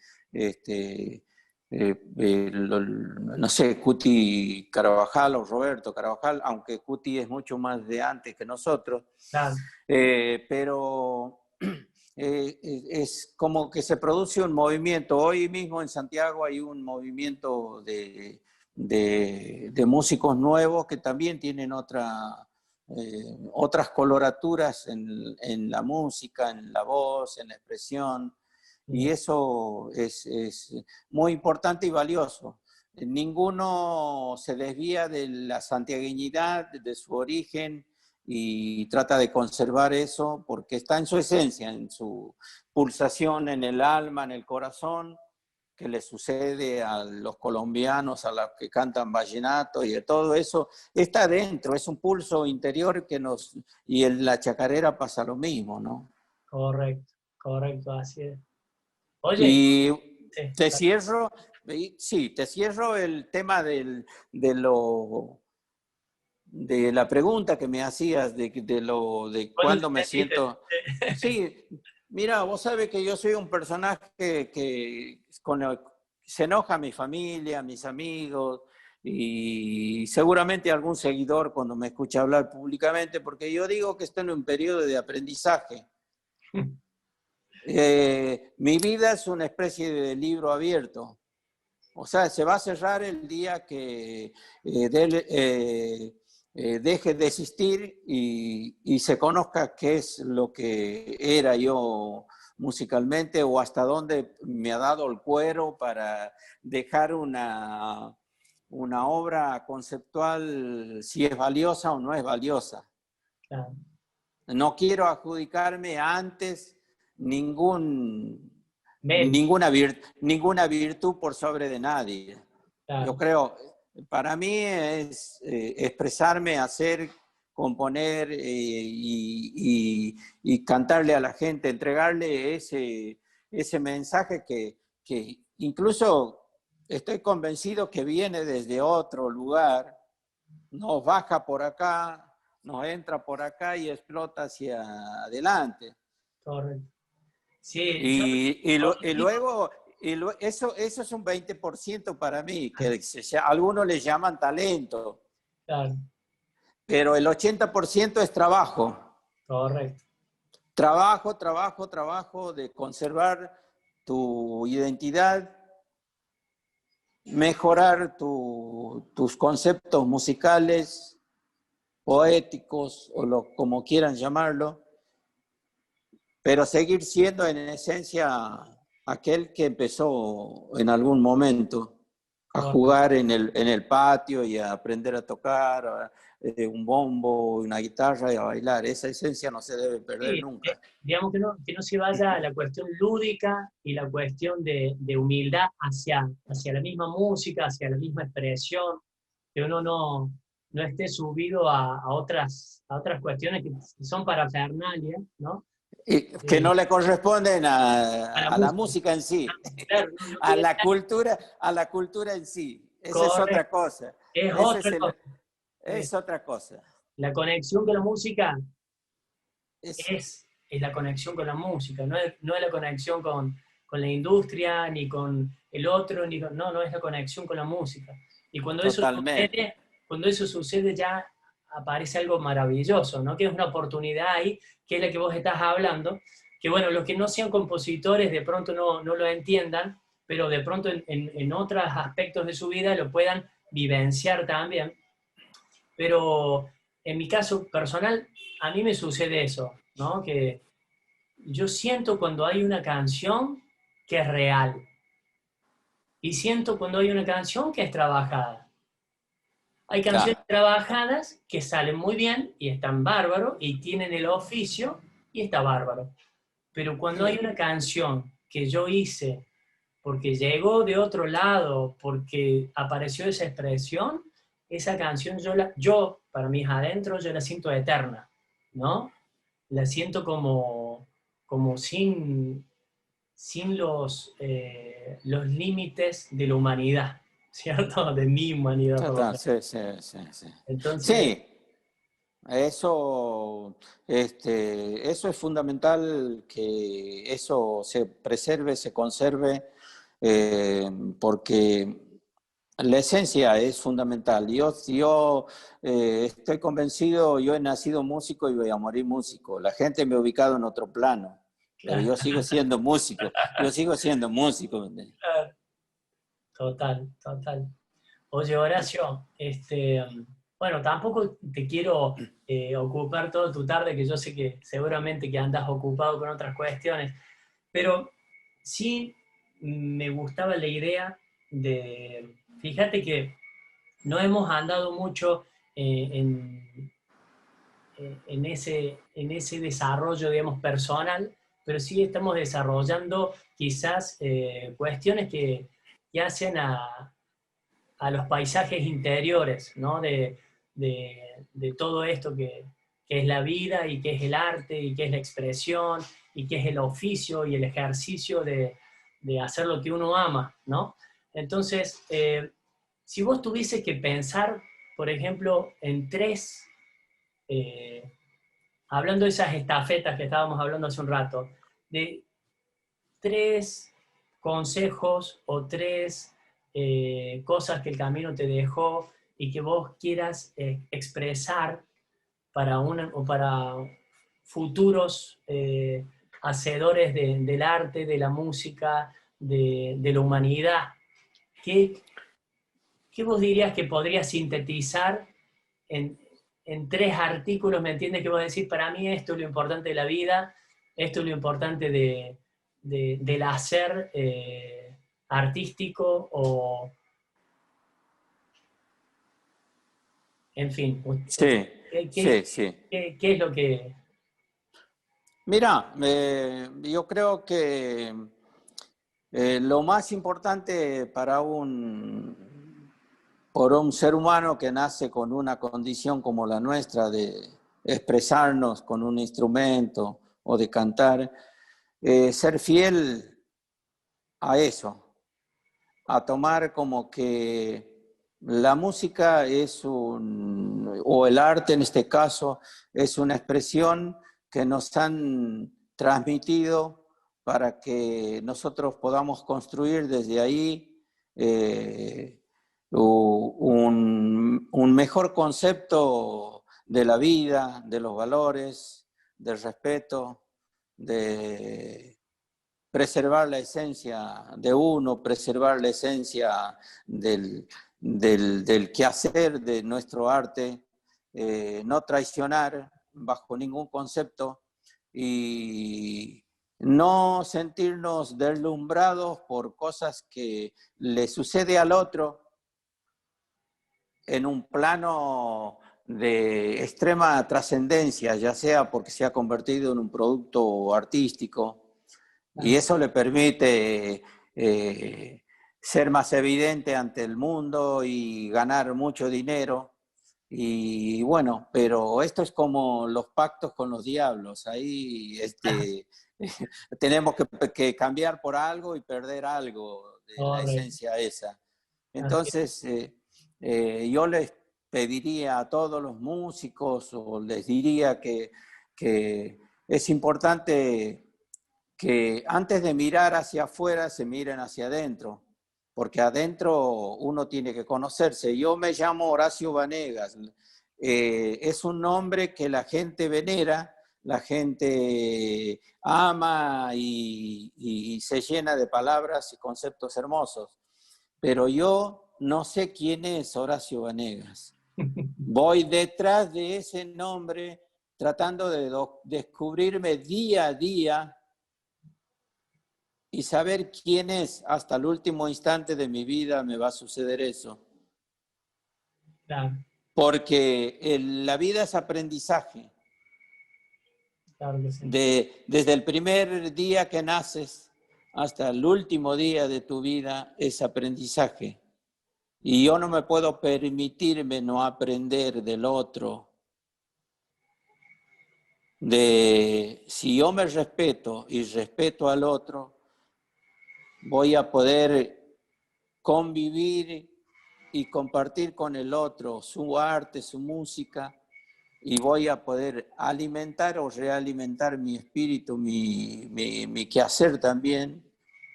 S2: no sé, Cuti Carvajal o Roberto Carvajal, aunque Cuti es mucho más de antes que nosotros,
S1: Claro,
S2: pero es como que se produce un movimiento. Hoy mismo en Santiago hay un movimiento de músicos nuevos que también tienen otras coloraturas en la música, en la voz, en la expresión, y eso es muy importante y valioso. Ninguno se desvía de la santiagueñidad, de su origen, y trata de conservar eso porque está en su esencia, en su pulsación, en el alma, en el corazón, que le sucede a los colombianos, a los que cantan vallenato y de todo eso, está dentro, es un pulso interior que nos... Y en la chacarera pasa lo mismo, ¿no?
S1: correcto. correcto, así es. Oye,
S2: Y
S1: sí,
S2: te cierro, sí, te cierro el tema de la pregunta que me hacías de
S1: ¿cuándo te
S2: cuándo me
S1: sentiste?
S2: siento. Sí, mira, vos sabés que yo soy un personaje que se enoja a mi familia, a mis amigos y seguramente algún seguidor cuando me escucha hablar públicamente, porque yo digo que estoy en un periodo de aprendizaje. Mi vida es una especie de libro abierto. O sea, se va a cerrar el día que deje de existir y se conozca qué es lo que era yo musicalmente o hasta dónde me ha dado el cuero para dejar una obra conceptual, si es valiosa o no es valiosa.
S1: Claro,
S2: No quiero adjudicarme antes ningún,
S1: mérito,
S2: ninguna virtud por sobre de nadie. Yo
S1: claro,
S2: creo, para mí es expresarme, hacer, componer y cantarle a la gente, entregarle ese mensaje que incluso estoy convencido que viene desde otro lugar, nos baja por acá, nos entra por acá y explota hacia adelante.
S1: correcto. Sí, yo
S2: Y
S1: coincido,
S2: luego, eso es un 20% para mí, que algunos le llaman talento,
S1: claro,
S2: pero el 80% es trabajo.
S1: correcto,
S2: Trabajo, trabajo, trabajo de conservar tu identidad, mejorar tus conceptos musicales, poéticos o como quieran llamarlo, pero seguir siendo en esencia aquel que empezó en algún momento a
S1: correcto.
S2: jugar en el patio y a aprender a tocar un bombo, una guitarra y a bailar. Esa esencia no se debe perder
S1: Sí,
S2: nunca.
S1: digamos que no se vaya a la cuestión lúdica y la cuestión de humildad hacia la misma música, hacia la misma expresión, que uno no esté subido a otras cuestiones que son parafernalia, ¿no?
S2: Y que
S1: Eh,
S2: no le corresponden
S1: a la
S2: a la
S1: música.
S2: música en sí,
S1: Claro, no quiere estar
S2: a la cultura en sí. Esa es otra
S1: correcto,
S2: cosa.
S1: es
S2: Ese es,
S1: otra cosa. Eh,
S2: es otra cosa.
S1: la conexión con la música
S2: Es
S1: es la conexión con la música, no es la conexión con la industria, ni con el otro, no, es la conexión con la música. Y
S2: totalmente.
S1: cuando eso sucede ya aparece algo maravilloso, ¿no? Que es una oportunidad ahí, que es la que vos estás hablando, que bueno, los que no sean compositores de pronto no lo entiendan, pero de pronto en otros aspectos de su vida lo puedan vivenciar también. Pero en mi caso personal, a mí me sucede eso, ¿no? Que yo siento cuando hay una canción que es real y siento cuando hay una canción que es trabajada. Hay canciones
S2: Claro.
S1: trabajadas que salen muy bien y están bárbaros y tienen el oficio y está bárbaro. Pero cuando hay una canción que yo hice porque llegó de otro lado, porque apareció esa expresión, esa canción yo para mis adentros, yo la siento eterna, ¿no? La siento como sin los límites de la humanidad, ¿cierto? De mi humanidad, por lo
S2: Total,
S1: menos.
S2: sí, sí, sí, sí.
S1: Entonces,
S2: Sí, eso es fundamental que eso se preserve, se conserve, eh, porque la esencia es fundamental. Yo estoy convencido, yo he nacido músico y voy a morir músico. La gente me ha ubicado en otro plano, pero
S1: claro,
S2: yo sigo siendo músico, yo sigo siendo músico.
S1: total, total. Oye, Horacio, bueno, tampoco te quiero ocupar toda tu tarde, que yo sé que seguramente que andas ocupado con otras cuestiones, pero sí me gustaba la idea fíjate que no hemos andado mucho en ese desarrollo, digamos, personal, pero sí estamos desarrollando quizás cuestiones que hacen a los paisajes interiores, ¿no? De todo esto que es la vida y que es el arte y que es la expresión y que es el oficio y el ejercicio de hacer lo que uno ama, ¿no? Entonces, si vos tuviese que pensar, por ejemplo, en tres, hablando de esas estafetas que estábamos hablando hace un rato, de tres consejos o tres cosas que el camino te dejó y que vos quieras expresar o para futuros hacedores del arte, de la música, de la humanidad. ¿Qué, ¿Qué vos dirías que podría sintetizar en, en tres artículos? ¿Me entiendes? Que vos decís, para mí esto es lo importante de la vida, esto es lo importante del hacer artístico, o en fin,
S2: Sí,
S1: ¿qué,
S2: sí, sí.
S1: qué es lo que...
S2: Mira, yo creo que lo más importante por un ser humano que nace con una condición como la nuestra de expresarnos con un instrumento o de cantar, ser fiel a eso, a tomar como que la música o el arte en este caso, es una expresión que nos han transmitido para que nosotros podamos construir desde ahí un mejor concepto de la vida, de los valores, del respeto, de preservar la esencia de uno, preservar la esencia del quehacer de nuestro arte, no traicionar bajo ningún concepto y no sentirnos deslumbrados por cosas que le sucede al otro en un plano de extrema trascendencia, ya sea porque se ha convertido en un producto artístico, y eso le permite ser más evidente ante el mundo y ganar mucho dinero. Y bueno, pero esto es como los pactos con los diablos. Ahí tenemos que cambiar por algo y perder algo de la
S1: Correcto.
S2: esencia esa. Entonces, yo les pediría a todos los músicos o les diría que es importante que antes de mirar hacia afuera se miren hacia adentro, porque adentro uno tiene que conocerse. Yo me llamo Horacio Vanegas, es un nombre que la gente venera, la gente ama y se llena de palabras y conceptos hermosos, pero yo no sé quién es Horacio Vanegas. Voy detrás de ese nombre tratando de descubrirme día a día y saber quién es. Hasta el último instante de mi vida me va a suceder eso.
S1: Claro,
S2: Porque la vida es aprendizaje.
S1: claro que sí.
S2: Desde el primer día que naces hasta el último día de tu vida es aprendizaje. Y yo no me puedo permitirme no aprender del otro. Si yo me respeto y respeto al otro, voy a poder convivir y compartir con el otro su arte, su música, y voy a poder alimentar o realimentar mi espíritu, mi quehacer también,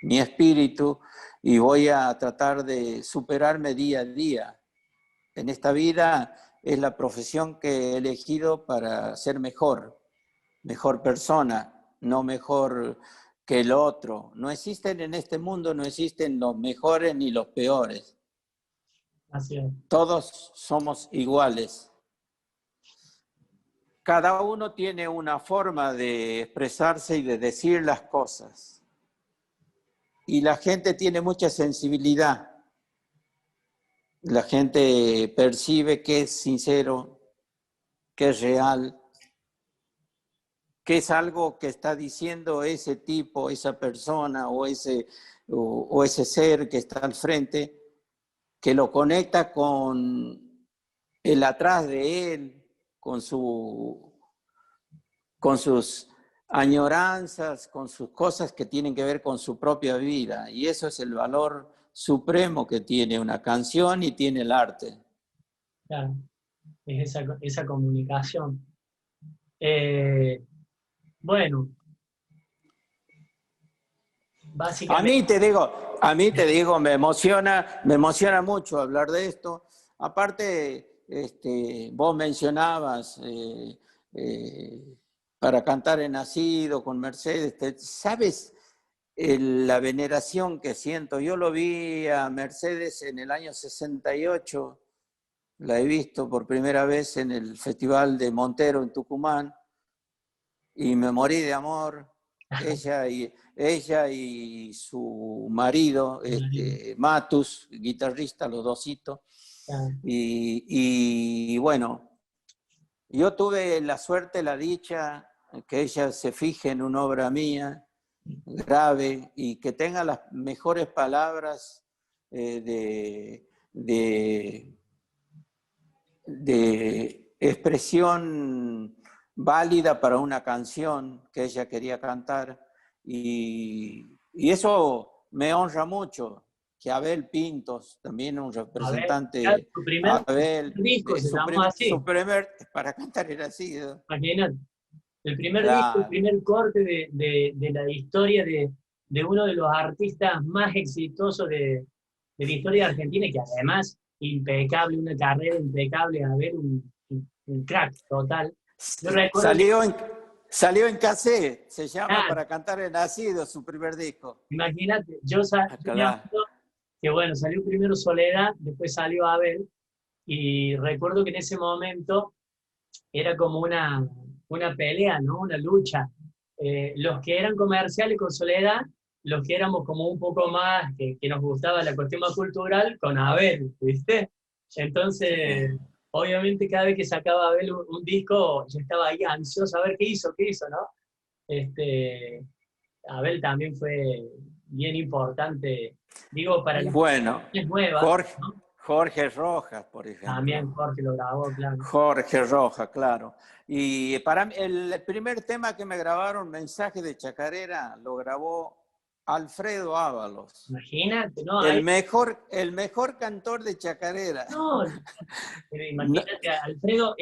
S2: mi espíritu, y voy a tratar de superarme día a día. En esta vida es la profesión que he elegido para ser mejor persona, no mejor que el otro. No existen en este mundo, no existen los mejores ni los peores.
S1: Así es.
S2: Todos somos iguales. Cada uno tiene una forma de expresarse y de decir las cosas. Y la gente tiene mucha sensibilidad. La gente percibe que es sincero, que es real, que es algo que está diciendo ese tipo, esa persona o ese ser que está al frente, que lo conecta con el atrás de él, con sus añoranzas, con sus cosas que tienen que ver con su propia vida. Y eso es el valor supremo que tiene una canción y tiene el arte.
S1: Claro, es esa comunicación. Bueno, básicamente,
S2: A mí te digo, me emociona mucho hablar de esto. Aparte, vos mencionabas para cantar en Nacido con Mercedes, ¿sabes la veneración que siento? Yo lo vi a Mercedes en el año 68, la he visto por primera vez en el Festival de Montero en Tucumán y me morí de amor. Ella y su marido, Matus, guitarrista, los dositos.
S1: claro,
S2: Y bueno, yo tuve la suerte, la dicha, que ella se fije en una obra mía, grave, y que tenga las mejores palabras de expresión válida para una canción que ella quería cantar. Y eso me honra mucho, que Abel Pintos, también un
S1: a ver, ya
S2: representante,
S1: tu primer
S2: Abel,
S1: disco se llamó así,
S2: su primer, para cantar era así.
S1: imagínate. El primer disco, el
S2: Claro.
S1: primer corte de la historia de uno de los artistas más exitosos de la historia de Argentina, y que además, impecable, una carrera impecable, a ver, un crack total. Yo recuerdo que,
S2: Salió en, salió en cassette, se llama
S1: ah,
S2: Para cantar el nacido, su primer disco.
S1: imagínate, yo me
S2: Claro.
S1: acuerdo que, bueno, salió primero Soledad, después salió Abel, y recuerdo que en ese momento era como una pelea, ¿no? Una lucha. Los que eran comerciales con Soledad, los que éramos como un poco más, que nos gustaba la cuestión más cultural, con Abel, ¿viste? Entonces,
S2: Sí.
S1: obviamente cada vez que sacaba Abel un disco, yo estaba ahí ansioso a ver qué hizo, ¿no? Este, Abel también fue bien importante, digo, para las
S2: Bueno,
S1: canciones nuevas,
S2: Jorge,
S1: ¿no?
S2: Jorge Rojas, por ejemplo.
S1: También Jorge lo grabó, claro.
S2: Jorge Rojas, claro. Y para mí, el primer tema que me grabaron, Mensaje de Chacarera, lo grabó Alfredo Ábalos,
S1: Imagínate, ¿no? Ahí,
S2: el mejor cantor de chacarera.
S1: no, pero
S2: No,
S1: imagínate, Alfredo,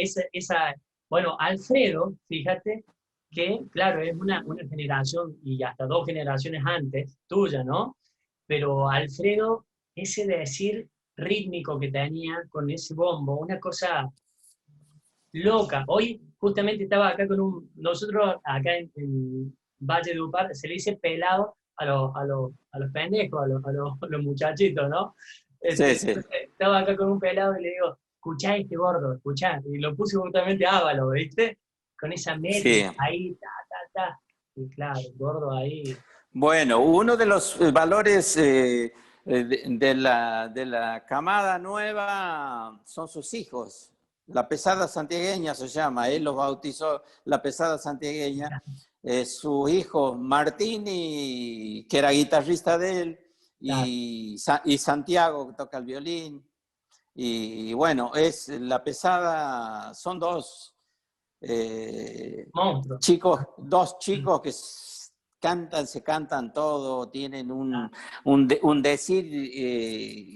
S1: bueno, Alfredo, fíjate que, claro, es una generación y hasta dos generaciones antes, tuya, ¿no? Pero Alfredo, ese decir rítmico que tenía con ese bombo, una cosa loca. Hoy justamente estaba acá nosotros acá en Valle de Upar, se le dice pelado a los pendejos, a los muchachitos, ¿no?
S2: sí, sí,
S1: Entonces, estaba acá con un pelado y le digo, escuchá este gordo, escuchá. Y lo puse justamente a Ávalo, ¿viste? Con esa
S2: sí.
S1: métrica ahí, ta, ta, ta. Y claro, el gordo ahí.
S2: Bueno, uno de los valores de la camada nueva son sus hijos. La pesada santiagueña se llama, él los bautizó la pesada santiagueña. Su hijo Martín, que era guitarrista de él,
S1: Claro,
S2: y Santiago, que toca el violín. Y bueno, es la pesada, son
S1: monstruo.
S2: dos chicos que cantan, se cantan todo, tienen
S1: Claro,
S2: un decir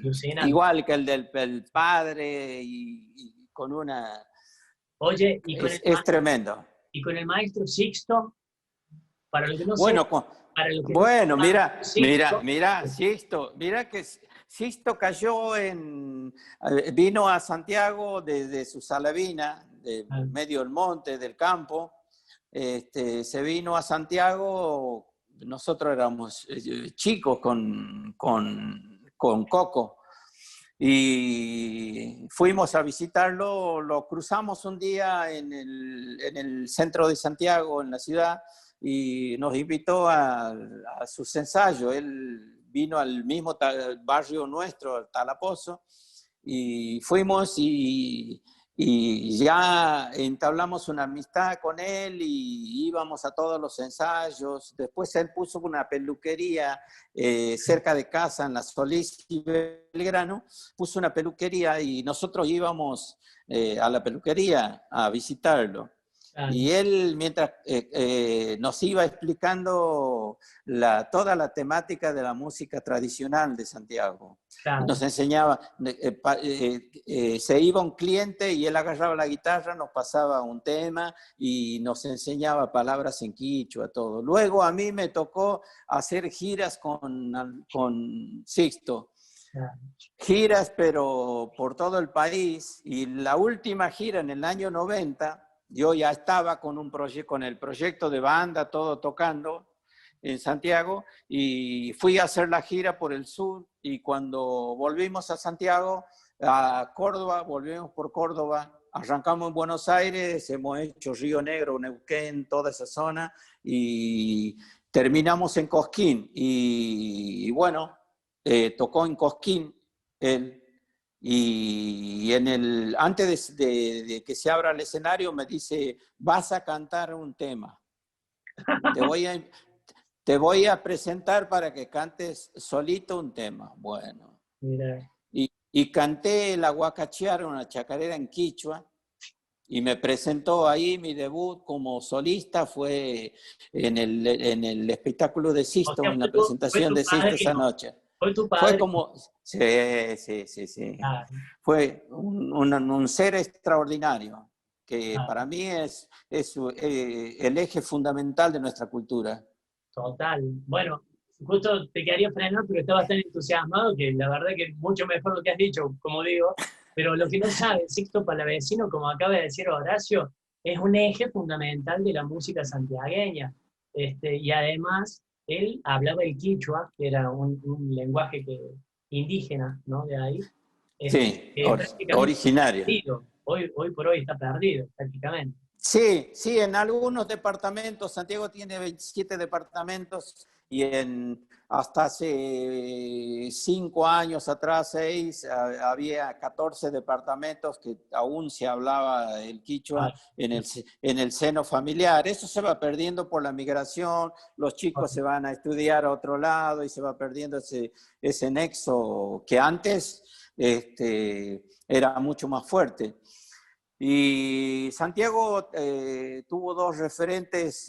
S1: alucinante.
S2: igual que el del padre y con una...
S1: Oye,
S2: Es tremendo.
S1: y con el maestro Sixto, para lo que no sé,
S2: Bueno,
S1: para lo que no
S2: bueno,
S1: sepa, Sixto,
S2: Mira que Sixto cayó vino a Santiago desde su Salavina, de
S1: ah,
S2: medio del monte, del campo. Se vino a Santiago, nosotros éramos chicos con Coco, y fuimos a visitarlo, lo cruzamos un día en el centro de Santiago, en la ciudad, y nos invitó a sus ensayos. Él vino al mismo barrio nuestro, Talapozo, y fuimos y ya entablamos una amistad con él y íbamos a todos los ensayos. Después él puso una peluquería cerca de casa, en la Solís y Belgrano, puso una peluquería y nosotros íbamos a la peluquería a visitarlo.
S1: Claro,
S2: Y él, mientras nos iba explicando toda la temática de la música tradicional de Santiago, y
S1: claro.
S2: nos enseñaba, se iba un cliente y él agarraba la guitarra, nos pasaba un tema y nos enseñaba palabras en quichua, todo. Luego a mí me tocó hacer giras con Sixto,
S1: Claro.
S2: giras pero por todo el país, y la última gira en el año 90 yo ya estaba con el proyecto de banda, todo tocando en Santiago, y fui a hacer la gira por el sur, y cuando volvimos a Santiago, a Córdoba, volvimos por Córdoba, arrancamos en Buenos Aires, hemos hecho Río Negro, Neuquén, toda esa zona, y terminamos en Cosquín, y bueno, tocó en Cosquín él, y antes de que se abra el escenario me dice, vas a cantar un tema, te voy a, te voy a presentar para que cantes solito un tema. Bueno,
S1: Mira.
S2: y canté la Huacachiara, una chacarera en quichua, y me presentó ahí. Mi debut como solista fue en el espectáculo de
S1: O
S2: Sisto,
S1: sea,
S2: en la presentación
S1: fue tu
S2: de Sisto esa
S1: padrino.
S2: noche.
S1: Fue tu
S2: Fue
S1: padre.
S2: como, sí, sí, sí, sí.
S1: Claro,
S2: Fue un ser extraordinario, que
S1: claro.
S2: para mí es el eje fundamental de nuestra cultura.
S1: Total. Bueno, justo te quería frenar, pero estabas tan entusiasmado que la verdad que mucho mejor lo que has dicho, como digo. Pero lo que no sabe, Sixto Palavecino, como acaba de decir Horacio, es un eje fundamental de la música santiagueña. Y además, él hablaba el quichua, que era un lenguaje indígena, ¿no? De ahí,
S2: Sí,
S1: que prácticamente está
S2: originario.
S1: perdido. Hoy por hoy está perdido, prácticamente.
S2: Sí, sí, en algunos departamentos, Santiago tiene 27 departamentos, y hasta hace 5 años atrás, 6, había 14 departamentos que aún se hablaba el quichua
S1: Ah,
S2: en el seno familiar. Eso se va perdiendo por la migración, los chicos se van a estudiar a otro lado y se va perdiendo ese nexo que antes era mucho más fuerte. Y Santiago tuvo dos referentes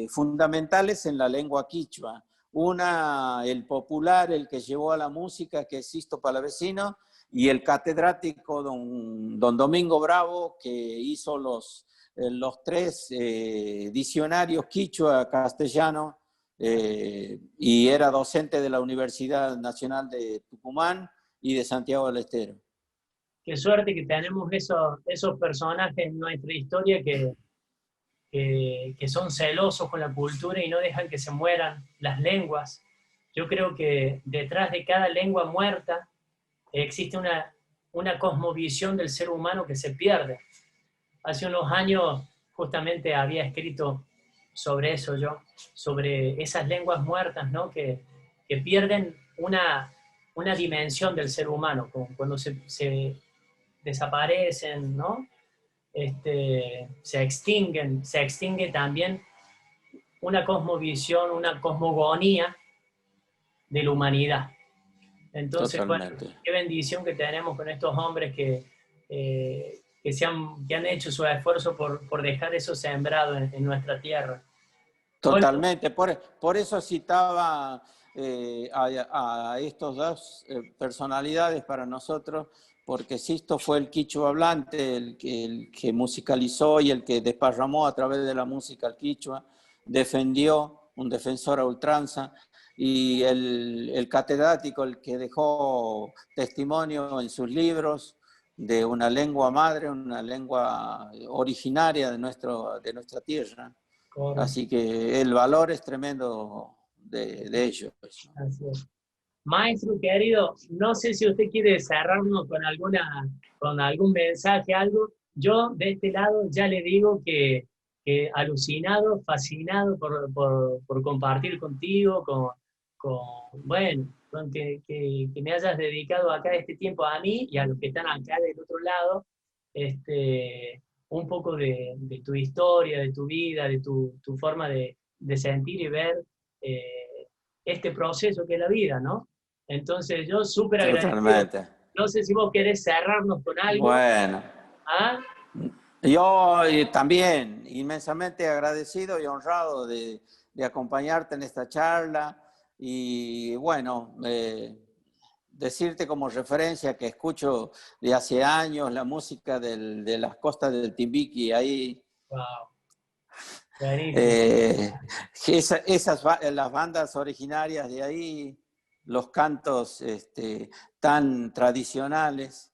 S2: fundamentales en la lengua quichua. Una, el popular, el que llevó a la música, que es Sisto Palavecino, y el catedrático don Domingo Bravo, que hizo los tres diccionarios quichua castellano, y era docente de la Universidad Nacional de Tucumán y de Santiago del Estero.
S1: qué suerte que tenemos esos personajes en nuestra historia que son celosos con la cultura y no dejan que se mueran las lenguas. Yo creo que detrás de cada lengua muerta existe una cosmovisión del ser humano que se pierde. Hace unos años justamente había escrito sobre eso yo, sobre esas lenguas muertas, ¿no? que pierden una dimensión del ser humano, cuando se desaparecen, ¿no? Se extingue también una cosmovisión, una cosmogonía de la humanidad. Entonces, bueno,
S2: Totalmente.
S1: qué bendición que tenemos con estos hombres que han hecho su esfuerzo por dejar eso sembrado en nuestra tierra. Bueno,
S2: Totalmente, por eso citaba a estos dos personalidades para nosotros, porque Sisto fue el quichua hablante, el que musicalizó y el que desparramó a través de la música el quichua, defendió, un defensor a ultranza, y el catedrático, el que dejó testimonio en sus libros de una lengua madre, una lengua originaria de nuestra tierra.
S1: correcto,
S2: Así que el valor es tremendo de ellos.
S1: así es. Maestro querido, no sé si usted quiere cerrarnos con algún mensaje, algo. Yo de este lado ya le digo que alucinado, fascinado por compartir contigo, bueno, que me hayas dedicado acá este tiempo a mí y a los que están acá del otro lado, un poco de tu historia, de tu vida, de tu forma de sentir y ver este proceso que es la vida, ¿no? Entonces, yo súper agradecido.
S2: Totalmente.
S1: No sé si vos querés cerrarnos con algo.
S2: Bueno,
S1: ¿Ah?
S2: Yo también inmensamente agradecido y honrado de acompañarte en esta charla y bueno, decirte como referencia que escucho de hace años la música de las costas del Timbiqui, ahí
S1: Wow, buenísimo.
S2: las bandas originarias de ahí, los cantos tan tradicionales,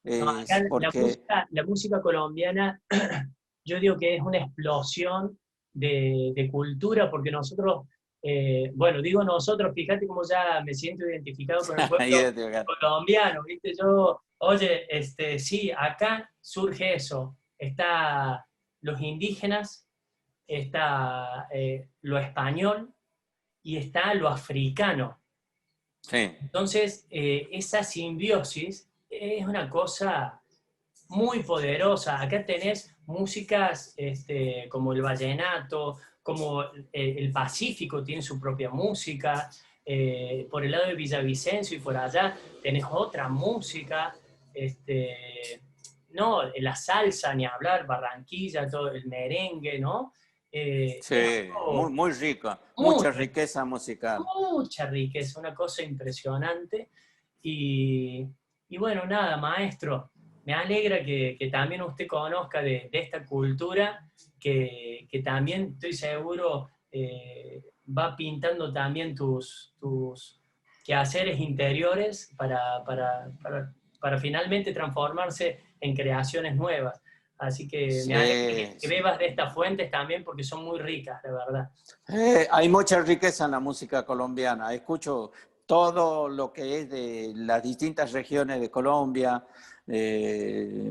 S1: No, acá
S2: porque
S1: la música colombiana, yo digo que es una explosión de cultura, porque nosotros, bueno, digo nosotros, fíjate cómo ya me siento identificado con el pueblo colombiano, ¿viste? Yo, oye, sí, acá surge eso, está los indígenas, está lo español y está lo africano.
S2: sí,
S1: Entonces, esa simbiosis es una cosa muy poderosa. Acá tenés músicas como el vallenato, como el Pacífico tiene su propia música. Por el lado de Villavicencio y por allá tenés otra música. No, la salsa, ni hablar, Barranquilla, todo el merengue, ¿no? Es
S2: sí, muy,
S1: algo
S2: muy rico,
S1: muy
S2: mucha riqueza musical.
S1: mucha riqueza, una cosa impresionante. Y, y bueno, nada, maestro, me alegra que también usted conozca de esta cultura, que también estoy seguro va pintando también tus quehaceres interiores para finalmente transformarse en creaciones nuevas. Así que me alegra
S2: Sí,
S1: que
S2: sí.
S1: bebas de estas fuentes también porque son muy ricas, de verdad.
S2: Hay mucha riqueza en la música colombiana. Escucho todo lo que es de las distintas regiones de Colombia, eh,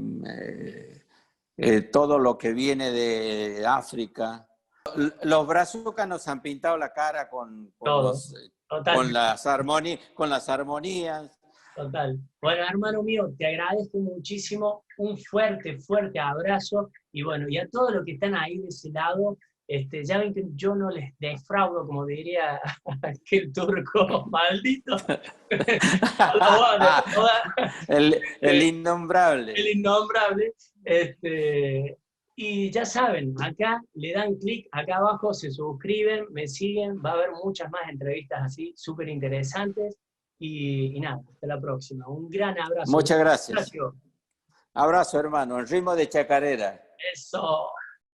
S2: todo lo que viene de África. Los brazucas nos han pintado la cara
S1: Todo,
S2: con
S1: totalmente.
S2: con las armonías.
S1: Total. Bueno, hermano mío, te agradezco muchísimo, un fuerte, fuerte abrazo y bueno, y a todos los que están ahí de ese lado, ya ven que yo no les defraudo, como diría aquel turco maldito.
S2: El innombrable.
S1: El innombrable. Y ya saben, acá le dan clic, acá abajo se suscriben, me siguen, va a haber muchas más entrevistas así, súper interesantes. Y nada, hasta la próxima. Un gran abrazo.
S2: Muchas gracias.
S1: Gracias.
S2: Abrazo, hermano. En ritmo de chacarera.
S1: Eso.